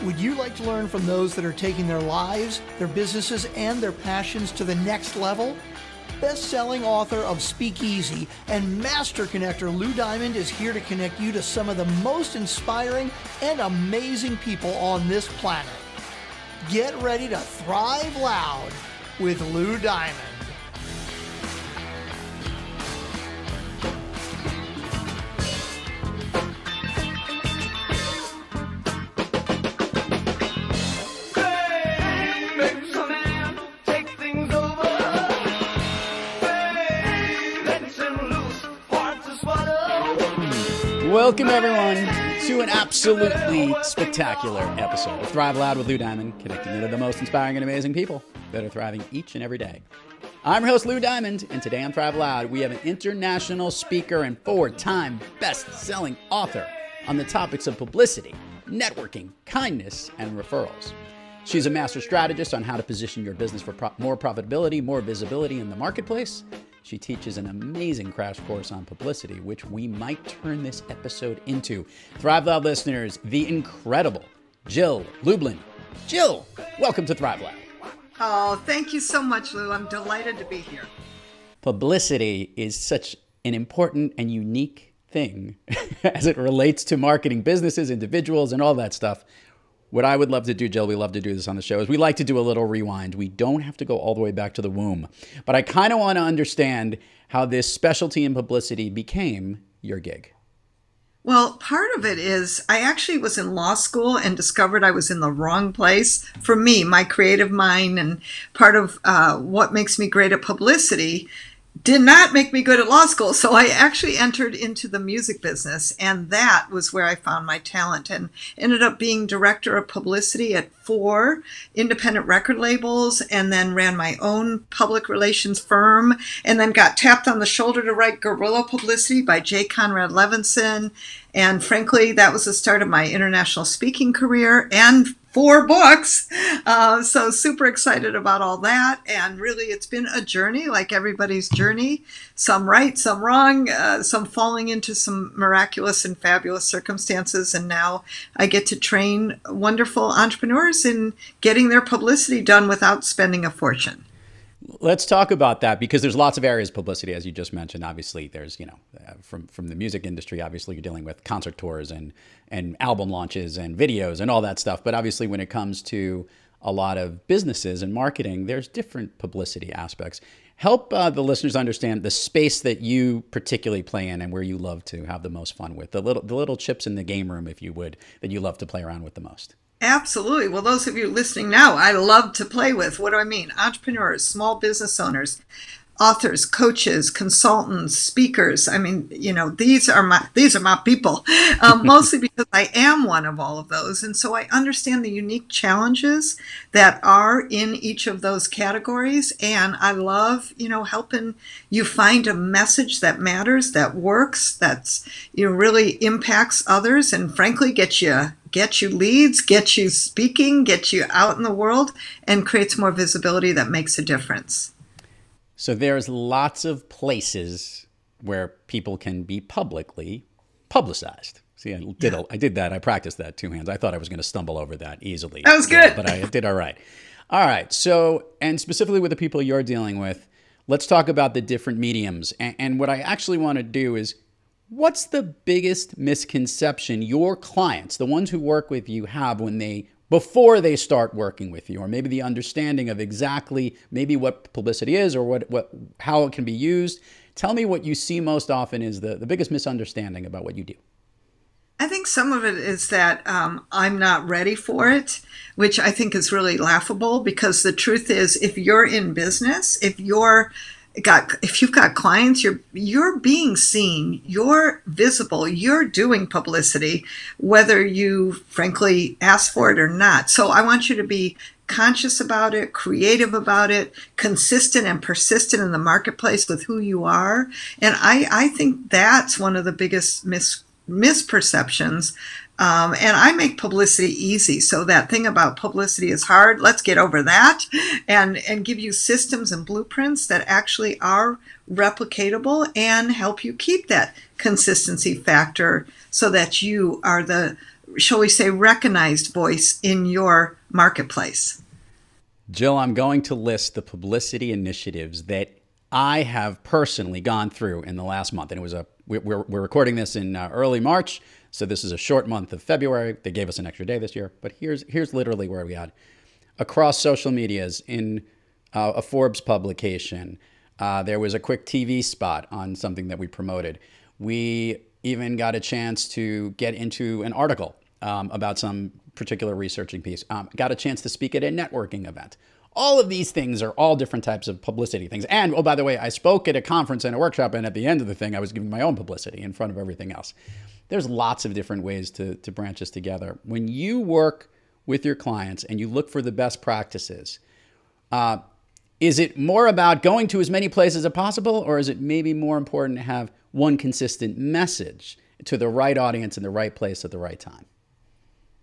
Would you like to learn from those that are taking their lives, their businesses, and their passions to the next level? Best-selling author of Speakeasy and master connector Lou Diamond is here to connect you to some of the most inspiring and amazing people on this planet. Get ready to thrive loud with Lou Diamond. Welcome, everyone, to an absolutely spectacular episode of Thrive Loud with Lou Diamond, connecting you to the most inspiring and amazing people that are thriving each and every day. I'm your host, Lou Diamond, and today on Thrive Loud, we have an international speaker and four-time best-selling author on the topics of publicity, networking, kindness, and referrals. She's a master strategist on how to position your business for more profitability, more visibility in the marketplace. She teaches an amazing crash course on publicity, which we might turn this episode into. Thrive Loud listeners, the incredible Jill Lublin. Jill, welcome to Thrive Loud. Oh, thank you so much, Lou. I'm delighted to be here. Publicity is such an important and unique thing as it relates to marketing businesses, individuals, and all that stuff. What I would love to do, Jill, we love to do this on the show, is we like to do a little rewind. We don't have to go all the way back to the womb. But I kind of want to understand how this specialty in publicity became your gig. Well, part of it is I actually was in law school and discovered I was in the wrong place. For me, my creative mind and part of what makes me great at publicity did not make me good at law school. So I actually entered into the music business, and that was where I found my talent and ended up being director of publicity at 4 independent record labels, and then ran my own public relations firm, and then got tapped on the shoulder to write Guerrilla Publicity by J. Conrad Levinson. And frankly, that was the start of my international speaking career and 4 books. So super excited about all that. And really, it's been a journey, like everybody's journey. Some right, some wrong, some falling into some miraculous and fabulous circumstances. And now I get to train wonderful entrepreneurs in getting their publicity done without spending a fortune. Let's talk about that, because there's lots of areas of publicity, as you just mentioned. Obviously, there's, from the music industry, obviously you're dealing with concert tours and album launches and videos and all that stuff. But obviously, when it comes to a lot of businesses and marketing, there's different publicity aspects. Help the listeners understand the space that you particularly play in and where you love to have the most fun with, the little chips in the game room, if you would, that you love to play around with the most. Absolutely. Well, those of you listening now, I love to play with. What do I mean? Entrepreneurs, small business owners, authors, coaches, consultants, speakers. I mean, these are my people, mostly because I am one of all of those. And so I understand the unique challenges that are in each of those categories. And I love, helping you find a message that matters, that works, that's, really impacts others, and frankly, get you leads, get you speaking, get you out in the world, and creates more visibility that makes a difference. So there's lots of places where people can be publicly publicized. See, I did that. I practiced that 2 hands. I thought I was going to stumble over that easily. That was good. But I did all right. All right. So, and specifically with the people you're dealing with, let's talk about the different mediums. And what I actually want to do is, what's the biggest misconception your clients, the ones who work with you, have before they start working with you, or maybe the understanding of exactly maybe what publicity is or how it can be used? Tell me what you see most often is the biggest misunderstanding about what you do. I think some of it is that I'm not ready for it, which I think is really laughable, because the truth is, if you're in business, if you've got clients, you're being seen, you're visible, you're doing publicity, whether you frankly ask for it or not. So I want you to be conscious about it, creative about it, consistent and persistent in the marketplace with who you are. And I think that's one of the biggest misperceptions. And I make publicity easy. So that thing about publicity is hard, let's get over that and give you systems and blueprints that actually are replicatable and help you keep that consistency factor so that you are shall we say, recognized voice in your marketplace? Jill, I'm going to list the publicity initiatives that I have personally gone through in the last month. And it was we're recording this in early March. So this is a short month of February. They gave us an extra day this year. But here's literally where we had across social medias in a Forbes publication. There was a quick TV spot on something that we promoted. We even got a chance to get into an article about some particular researching piece. Got a chance to speak at a networking event. All of these things are all different types of publicity things. And, oh, by the way, I spoke at a conference and a workshop, and at the end of the thing, I was giving my own publicity in front of everything else. There's lots of different ways to branch this together. When you work with your clients and you look for the best practices, is it more about going to as many places as possible, or is it maybe more important to have one consistent message to the right audience in the right place at the right time?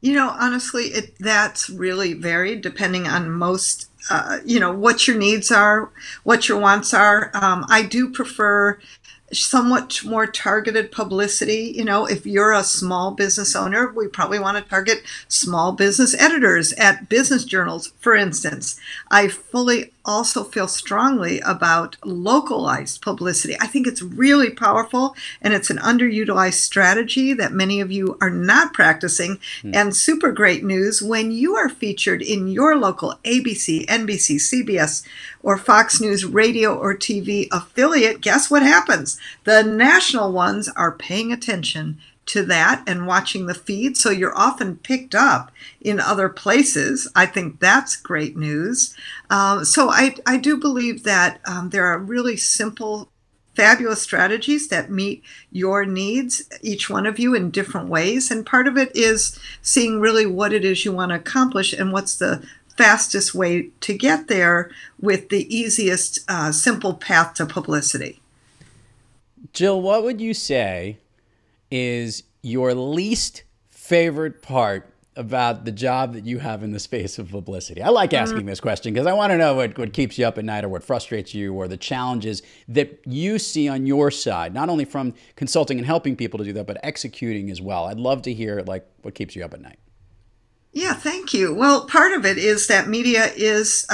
Honestly, that's really varied depending on most, what your needs are, what your wants are. I do prefer somewhat more targeted publicity. If you're a small business owner, we probably want to target small business editors at business journals, for instance. I fully also feel strongly about localized publicity. I think it's really powerful, and it's an underutilized strategy that many of you are not practicing. And super great news, when you are featured in your local ABC, NBC, CBS, or Fox News radio or TV affiliate, guess what happens? The national ones are paying attention to that and watching the feed, so you're often picked up in other places. I think that's great news. So I do believe that there are really simple, fabulous strategies that meet your needs, each one of you in different ways. And part of it is seeing really what it is you want to accomplish and what's the fastest way to get there with the easiest, simple path to publicity. Jill, what would you say is your least favorite part about the job that you have in the space of publicity? I like asking this question because I want to know what keeps you up at night, or what frustrates you, or the challenges that you see on your side, not only from consulting and helping people to do that, but executing as well. I'd love to hear what keeps you up at night. Yeah, thank you. Well, part of it is that media is,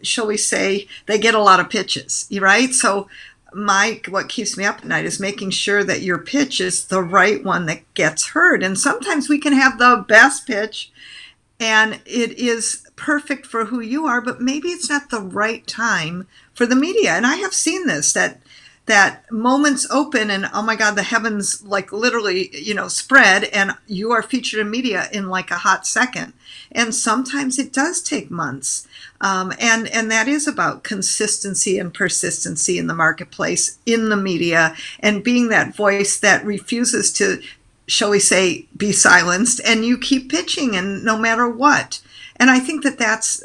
shall we say, they get a lot of pitches, right? So what keeps me up at night is making sure that your pitch is the right one that gets heard. And sometimes we can have the best pitch and it is perfect for who you are, but maybe it's not the right time for the media. And I have seen this, that moments open and, oh my God, the heavens literally, spread, and you are featured in media in a hot second. And sometimes it does take months. And that is about consistency and persistency in the marketplace, in the media, and being that voice that refuses to, shall we say, be silenced, and you keep pitching, and no matter what. And I think that's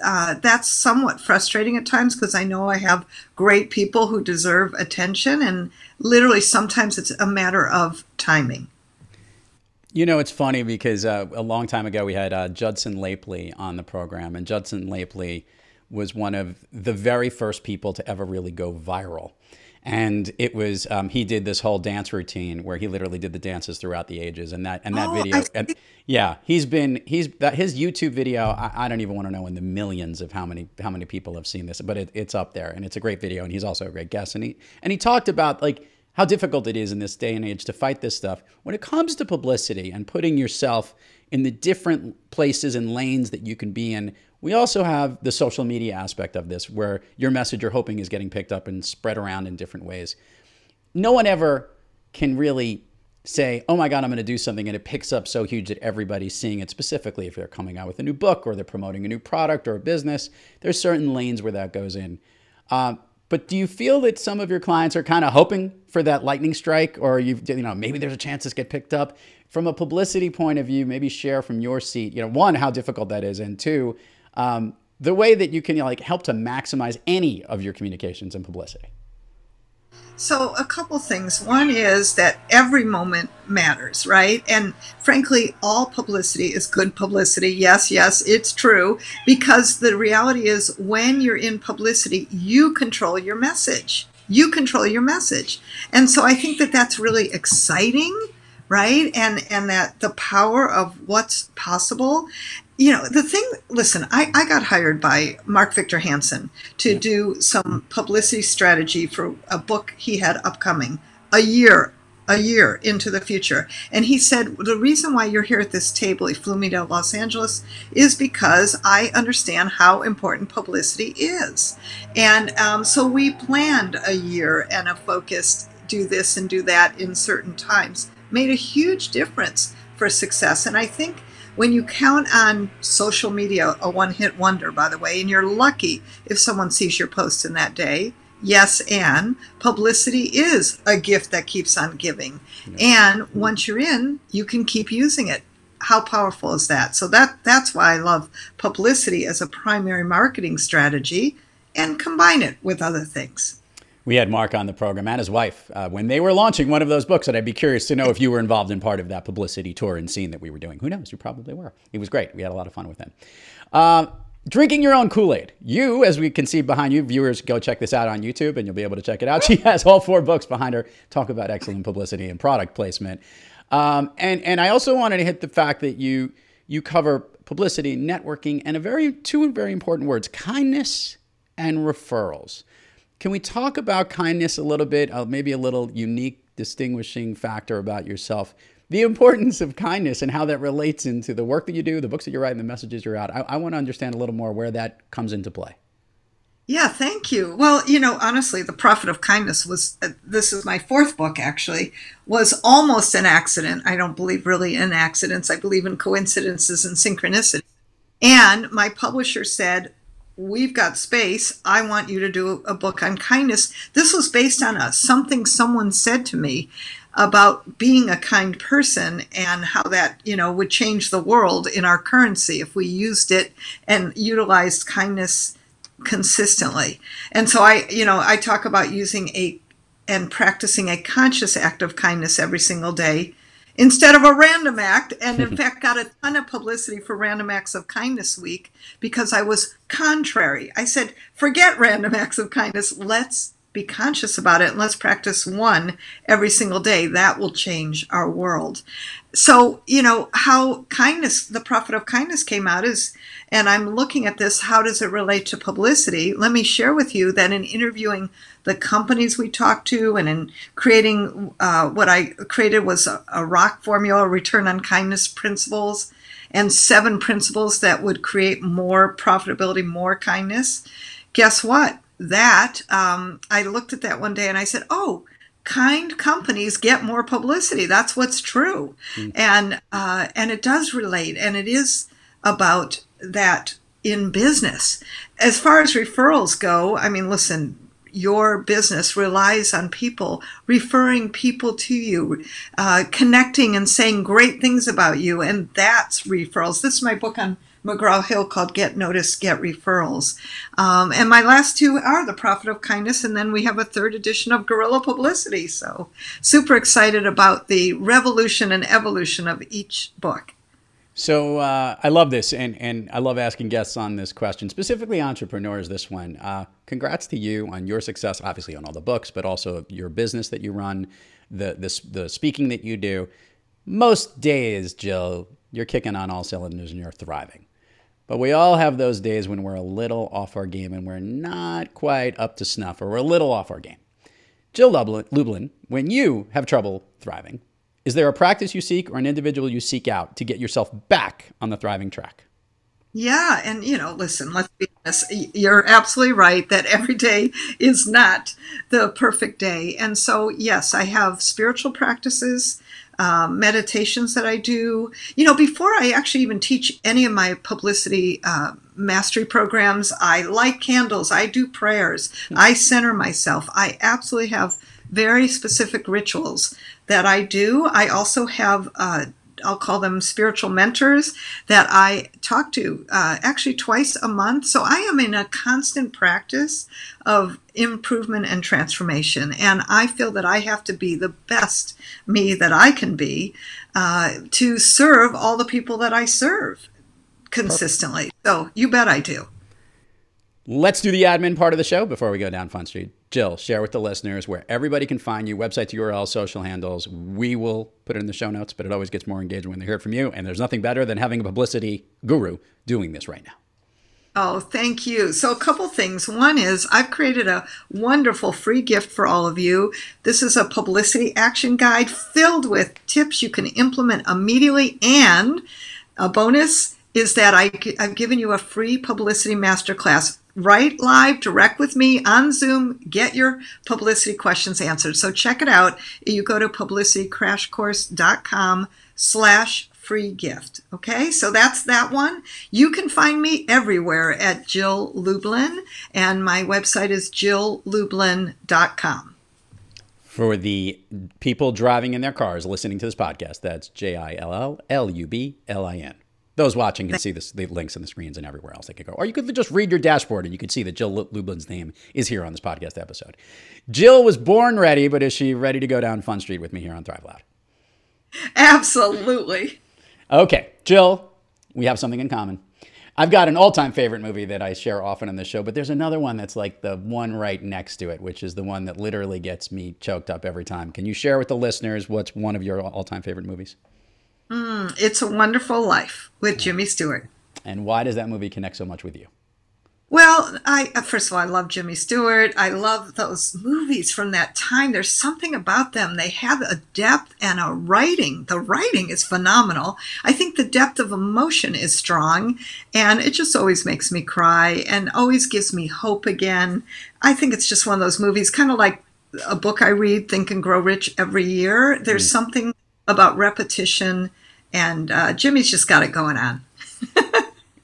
somewhat frustrating at times, because I know I have great people who deserve attention, and literally sometimes it's a matter of timing. It's funny because a long time ago we had Judson Lapley on the program, and Judson Lapley was one of the very first people to ever really go viral. And it was he did this whole dance routine where he literally did the dances throughout the ages, and that video. And, yeah, his YouTube video. I don't even want to know in the millions of how many people have seen this, but it's up there, and it's a great video. And he's also a great guest, and he talked about how difficult it is in this day and age to fight this stuff when it comes to publicity and putting yourself in the different places and lanes that you can be in. We also have the social media aspect of this, where your message you're hoping is getting picked up and spread around in different ways. No one ever can really say, oh my God, I'm going to do something, and it picks up so huge that everybody's seeing it, specifically if they're coming out with a new book or they're promoting a new product or a business. There's certain lanes where that goes in. But do you feel that some of your clients are kind of hoping for that lightning strike, or maybe there's a chance this get picked up? From a publicity point of view, maybe share from your seat, one, how difficult that is, and two, the way that you can help to maximize any of your communications and publicity. So a couple things. One is that every moment matters, right? And frankly, all publicity is good publicity. Yes, it's true. Because the reality is, when you're in publicity, you control your message. You control your message. And so I think that that's really exciting, right? And that the power of what's possible. You know, the thing, listen, I got hired by Mark Victor Hansen to do some publicity strategy for a book he had upcoming a year into the future. And he said, the reason why you're here at this table, he flew me to Los Angeles, is because I understand how important publicity is. And so we planned a year and a focused do this and do that in certain times. Made a huge difference for success. And I think when you count on social media, a one-hit wonder, by the way, and you're lucky if someone sees your post in that day, yes, and publicity is a gift that keeps on giving. And once you're in, you can keep using it. How powerful is that? So that's why I love publicity as a primary marketing strategy and combine it with other things. We had Mark on the program and his wife when they were launching one of those books, and I'd be curious to know if you were involved in part of that publicity tour and scene that we were doing. Who knows? You probably were. It was great. We had a lot of fun with him. Drinking your own Kool-Aid. You, as we can see behind you, viewers, go check this out on YouTube and you'll be able to check it out. She has all 4 books behind her, talk about excellent publicity and product placement. And I also wanted to hit the fact that you cover publicity, networking, and two very important words, kindness and referrals. Can we talk about kindness a little bit, maybe a little unique distinguishing factor about yourself, the importance of kindness and how that relates into the work that you do, the books that you're writing, the messages you're out. I want to understand a little more where that comes into play. Yeah, thank you. Well, you know, honestly, The Profit of Kindness was, this is my 4th book actually, was almost an accident. I don't believe really in accidents. I believe in coincidences and synchronicity. And my publisher said, we've got space. I want you to do a book on kindness. This was based on something someone said to me about being a kind person and how that, you know, would change the world in our currency if we used it and utilized kindness consistently. And so I talk about using and practicing a conscious act of kindness every single day instead of a random act, and in fact got a ton of publicity for Random Acts of Kindness Week because I was contrary. I said, forget random acts of kindness, let's be conscious about it, and let's practice one every single day. That will change our world. So, you know, how kindness, the profit of kindness came out is, and I'm looking at this, how does it relate to publicity? Let me share with you that in interviewing the companies we talked to and in creating what I created was a rock formula, return on kindness principles, and 7 principles that would create more profitability, more kindness. Guess what? I looked at that one day and I said, oh, kind companies get more publicity. That's what's true. And it does relate, and it is about that in business. As far as referrals go, I mean, listen, your business relies on people referring people to you, connecting and saying great things about you, and that's referrals. This is my book on McGraw-Hill called Get Noticed, Get Referrals. And my last 2 are The Profit of Kindness, and then we have a 3rd edition of Guerrilla Publicity. So super excited about the revolution and evolution of each book. So I love this, and I love asking guests on this question, specifically entrepreneurs, this one. Congrats to you on your success, obviously on all the books, but also your business that you run, the speaking that you do. Most days, Jill, you're kicking on all cylinders and you're thriving. But we all have those days when we're a little off our game and we're not quite up to snuff, or we're a little off our game. Jill Lublin, when you have trouble thriving, is there a practice you seek or an individual you seek out to get yourself back on the thriving track? Yeah. And, you know, listen, let's be honest. You're absolutely right that every day is not the perfect day. And so, yes, I have spiritual practices, meditations that I do. You know, before I actually even teach any of my publicity mastery programs, I light candles, I do prayers, I center myself. I absolutely have very specific rituals that I do. I also have, I'll call them spiritual mentors that I talk to actually twice a month. So I am in a constant practice of improvement and transformation. And I feel that I have to be the best me that I can be to serve all the people that I serve consistently. So you bet I do. Let's do the admin part of the show before we go down Fun Street. Jill, share with the listeners where everybody can find you, websites, URLs, social handles. We will put it in the show notes, but it always gets more engagement when they hear it from you. And there's nothing better than having a publicity guru doing this right now. Oh, thank you. So a couple things. One is I've created a wonderful free gift for all of you. This is a publicity action guide filled with tips you can implement immediately. And a bonus is that I've given you a free publicity masterclass. Right live, direct with me on Zoom. Get your publicity questions answered. So check it out. You go to publicitycrashcourse.com/free gift. Okay, so that's that one. You can find me everywhere at Jill Lublin, and my website is jilllublin.com. For the people driving in their cars listening to this podcast, that's JILLLUBLIN. Those watching can see the links on the screens and everywhere else they could go. Or you could just read your dashboard and you could see that Jill Lublin's name is here on this podcast episode. Jill was born ready, but is she ready to go down Fun Street with me here on Thrive Loud? Absolutely. Okay, Jill, we have something in common. I've got an all-time favorite movie that I share often on this show, but there's another one that's like the one right next to it, which is the one that literally gets me choked up every time. Can you share with the listeners what's one of your all-time favorite movies? It's a Wonderful Life with Jimmy Stewart. And why does that movie connect so much with you? Well, first of all, I love Jimmy Stewart. I love those movies from that time. There's something about them. They have a depth and a writing. The writing is phenomenal. I think the depth of emotion is strong, and it just always makes me cry and always gives me hope again. I think it's just one of those movies, kind of like a book I read, Think and Grow Rich, every year. There's something about repetition, and Jimmy's just got it going on.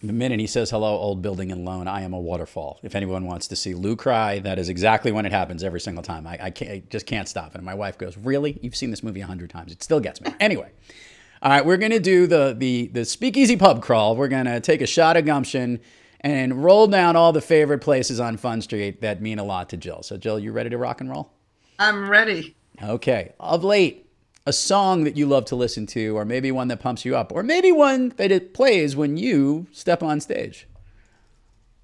The minute he says, hello, old building and loan, I am a waterfall. If anyone wants to see Lou cry, that is exactly when it happens every single time. I just can't stop. And my wife goes, really? You've seen this movie 100 times. It still gets me. Anyway, all right, we're going to do the speakeasy pub crawl. We're going to take a shot of gumption and roll down all the favorite places on Fun Street that mean a lot to Jill. So, Jill, you ready to rock and roll? I'm ready. Okay. Of late, a song that you love to listen to, or maybe one that pumps you up, or maybe one that it plays when you step on stage.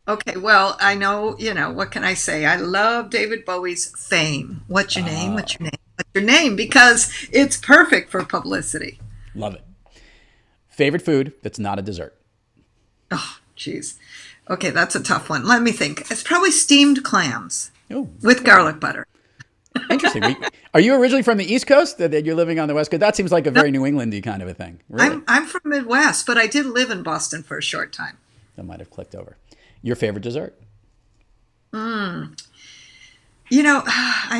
Okay, well, I know, what can I say? I love David Bowie's Fame. What's your name? What's your name? What's your name? Because it's perfect for publicity. Love it. Favorite food that's not a dessert? Oh, geez. Okay, that's a tough one. Let me think. It's probably steamed clams with garlic butter. Interesting. Are you originally from the East Coast? That you're living on the West Coast? That seems like a very New England-y kind of a thing. Really? I'm from Midwest, but I did live in Boston for a short time. That might have clicked over. Your favorite dessert? I'm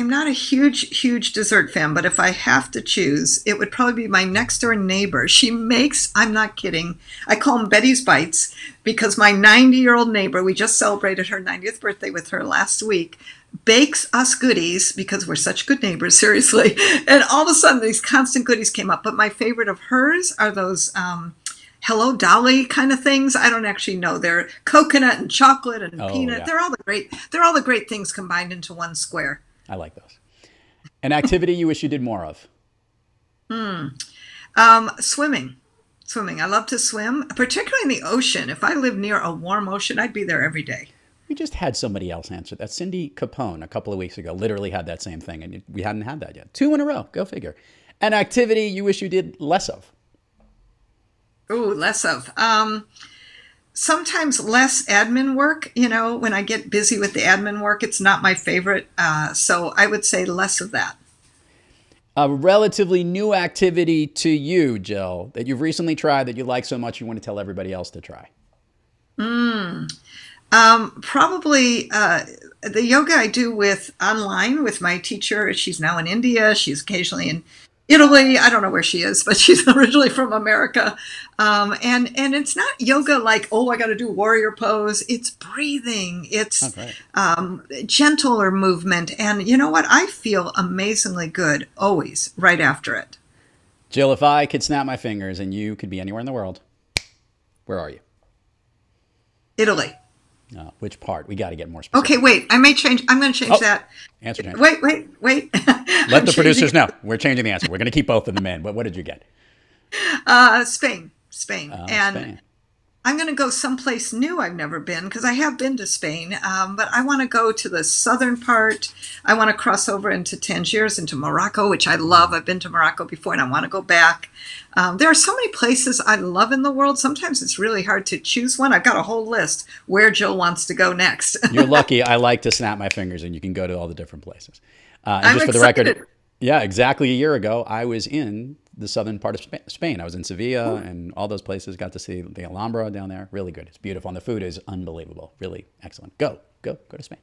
not a huge dessert fan, but if I have to choose, it would probably be my next door neighbor. She makes, I'm not kidding, I call them Betty's Bites, because my 90-year-old neighbor, we just celebrated her 90th birthday with her last week, bakes us goodies because we're such good neighbors, seriously. And all of a sudden, these constant goodies came up. But my favorite of hers are those Hello Dolly kind of things. I don't actually know. They're coconut and chocolate and peanut. Yeah. They're all the great things combined into one square. I like those. An activity you wish you did more of? Swimming. I love to swim, particularly in the ocean. If I lived near a warm ocean, I'd be there every day. We just had somebody else answer that. Cindy Capone a couple of weeks ago literally had that same thing, and we hadn't had that yet. 2 in a row. Go figure. An activity you wish you did less of? Ooh, less of. Sometimes less admin work. When I get busy with the admin work, it's not my favorite. So I would say less of that. A relatively new activity to you, Jill, that you've recently tried that you like so much you want to tell everybody else to try? Probably the yoga I do online with my teacher. She's now in India. She's occasionally in Italy. I don't know where she is, but she's originally from America. And it's not yoga like, I got to do warrior pose. It's breathing. It's gentler movement. And you know what? I feel amazingly good always right after it. Jill, if I could snap my fingers and you could be anywhere in the world, where are you? Italy. Which part? We got to get more specific. Okay, wait. I'm going to change that. Answer change. Wait. Let the producers know. We're changing the answer. We're going to keep both of them in. But what did you get? Spain. Spain. I'm going to go someplace new I've never been, because I have been to Spain, but I want to go to the southern part. I want to cross over into Tangiers, into Morocco, which I love. I've been to Morocco before and I want to go back. There are so many places I love in the world. Sometimes it's really hard to choose one. I've got a whole list where Jill wants to go next. You're lucky. I like to snap my fingers and you can go to all the different places. And I'm just for the excited. record, yeah, exactly a year ago, I was in the southern part of Spain. I was in Sevilla and all those places. Got to see the Alhambra down there. Really good. It's beautiful. And the food is unbelievable. Really excellent. Go to Spain.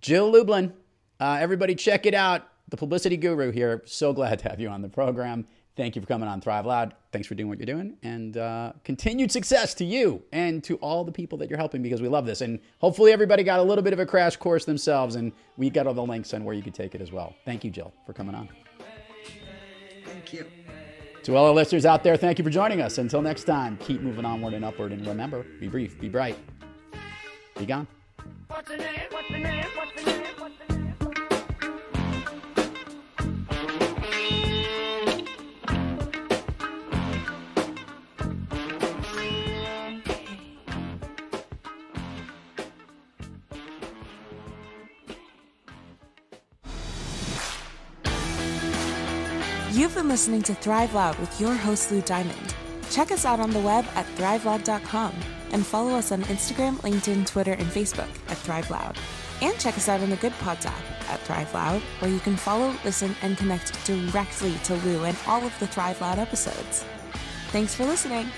Jill Lublin, everybody check it out. The publicity guru here. So glad to have you on the program. Thank you for coming on Thrive Loud. Thanks for doing what you're doing. And continued success to you and to all the people that you're helping, because we love this. And hopefully everybody got a little bit of a crash course themselves. And we got all the links on where you could take it as well. Thank you, Jill, for coming on. Thank you. To all our listeners out there, thank you for joining us. Until next time, keep moving onward and upward. And remember, be brief, be bright, be gone. What's the name? What's the name? What's the name? What's the name? You've been listening to Thrive Loud with your host, Lou Diamond. Check us out on the web at thriveloud.com and follow us on Instagram, LinkedIn, Twitter, and Facebook at Thrive Loud. And check us out on the Good Pods app at Thrive Loud, where you can follow, listen, and connect directly to Lou and all of the Thrive Loud episodes. Thanks for listening.